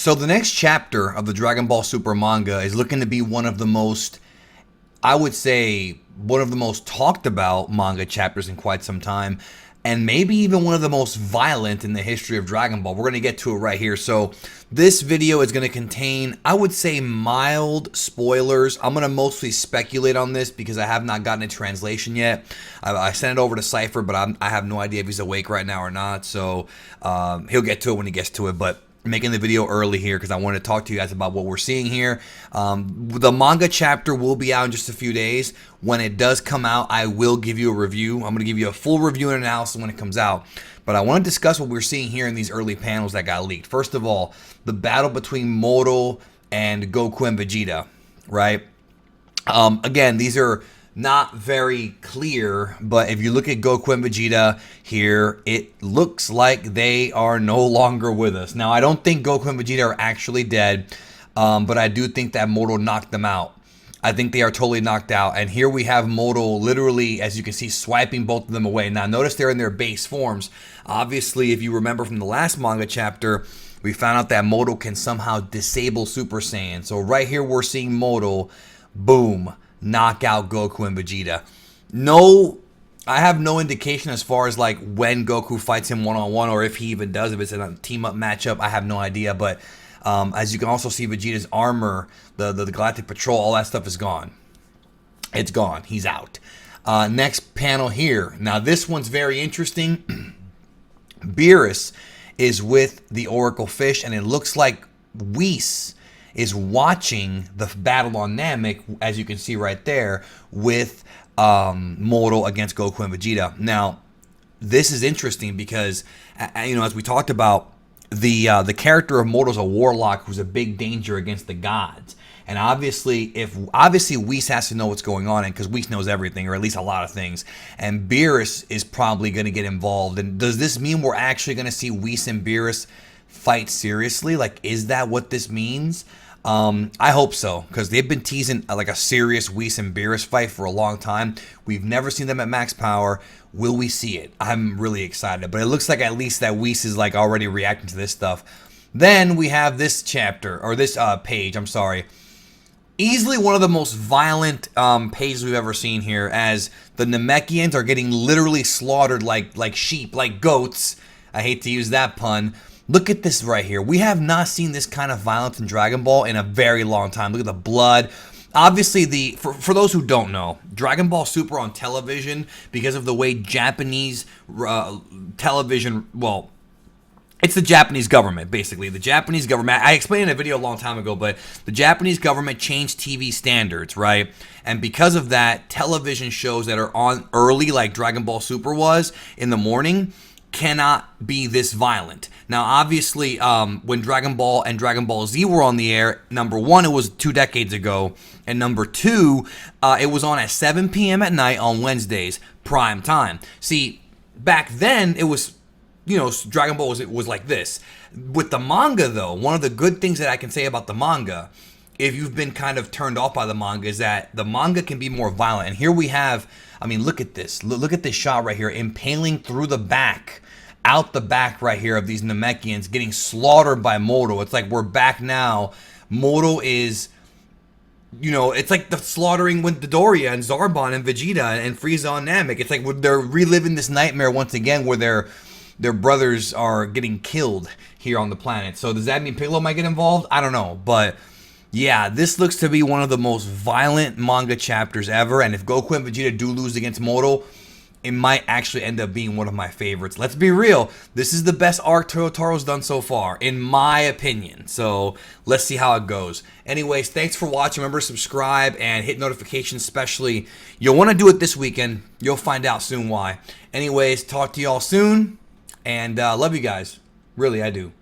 So the next chapter of the Dragon Ball Super manga is looking to be one of the most, I would say, one of the most talked about manga chapters in quite some time, and maybe even one of the most violent in the history of Dragon Ball. We're going to get to it right here. So this video is going to contain, I would say, mild spoilers. I'm going to mostly speculate on this because I have not gotten a translation yet. I sent it over to Cypher, but I have no idea if he's awake right now or not. So he'll get to it when he gets to it, but making the video early here because I want to talk to you guys about what we're seeing here. The manga chapter will be out in just a few days. When it does come out, I will give you a review. I'm going to give you a full review and analysis when it comes out. But I want to discuss what we're seeing here in these early panels that got leaked. First of all, the battle between Moro and Goku and Vegeta, right? Again, these are not very clear, but if you look at Goku and Vegeta here, it looks like they are no longer with us. Now, I don't think Goku and Vegeta are actually dead, but I do think that Moro knocked them out. I think they are totally knocked out, and here we have Moro literally, as you can see, swiping both of them away. Now, notice they're in their base forms. Obviously, if you remember from the last manga chapter, we found out that Moro can somehow disable Super Saiyan. So right here, we're seeing Moro, boom, knock out Goku and Vegeta. No, I have no indication as far as like when Goku fights him one-on-one or if he even does, if it's a team-up matchup. I have no idea, but as you can also see, Vegeta's armor, the Galactic Patrol, all that stuff is gone. It's gone. He's out. Next panel here. Now this one's very interesting. Beerus is with the Oracle Fish, and it looks like Whis is watching the battle on Namek, as you can see right there, with Moro against Goku and Vegeta. Now, this is interesting because, you know, as we talked about, the character of Moro's a warlock who's a big danger against the gods. And obviously, Whis has to know what's going on, and because Whis knows everything, or at least a lot of things, and Beerus is probably going to get involved. And does this mean we're actually going to see Whis and Beerus fight seriously? Like, is that what this means? I hope so, because they've been teasing like a serious Whis and Beerus fight for a long time. We've never seen them at max power. Will we see it? I'm really excited, but it looks like at least that Whis is like already reacting to this stuff. Then we have this chapter, or this page, I'm sorry. Easily one of the most violent pages we've ever seen here, as the Namekians are getting literally slaughtered like sheep, like goats. I hate to use that pun. Look at this right here. We have not seen this kind of violence in Dragon Ball in a very long time. Look at the blood. Obviously, for those who don't know, Dragon Ball Super on television, because of the way Japanese television, well, it's the Japanese government, basically. The Japanese government, I explained in a video a long time ago, but the Japanese government changed TV standards, right? And because of that, television shows that are on early, like Dragon Ball Super was, in the morning, cannot be this violent. Now, obviously, when Dragon Ball and Dragon Ball Z were on the air, number one, it was 2 decades ago, and number two, it was on at 7 p.m. at night on Wednesdays, prime time. See, back then, it was, you know, Dragon Ball was like this. With the manga, though, one of the good things that I can say about the manga, if you've been kind of turned off by the manga, is that the manga can be more violent. And here we have, I mean, look at this. Look at this shot right here, impaling through the back, out the back right here of these Namekians, getting slaughtered by Moro. It's like we're back now. Moro is, you know, it's like the slaughtering with Dodoria and Zarbon and Vegeta and Frieza and Namek. It's like they're reliving this nightmare once again where their brothers are getting killed here on the planet. So does that mean Piccolo might get involved? I don't know. But yeah, this looks to be one of the most violent manga chapters ever. And if Goku and Vegeta do lose against Moro, it might actually end up being one of my favorites. Let's be real. This is the best arc Toyotaro's done so far, in my opinion. So let's see how it goes. Anyways, thanks for watching. Remember to subscribe and hit notifications, especially. You'll want to do it this weekend. You'll find out soon why. Anyways, talk to y'all soon. And love you guys. Really, I do.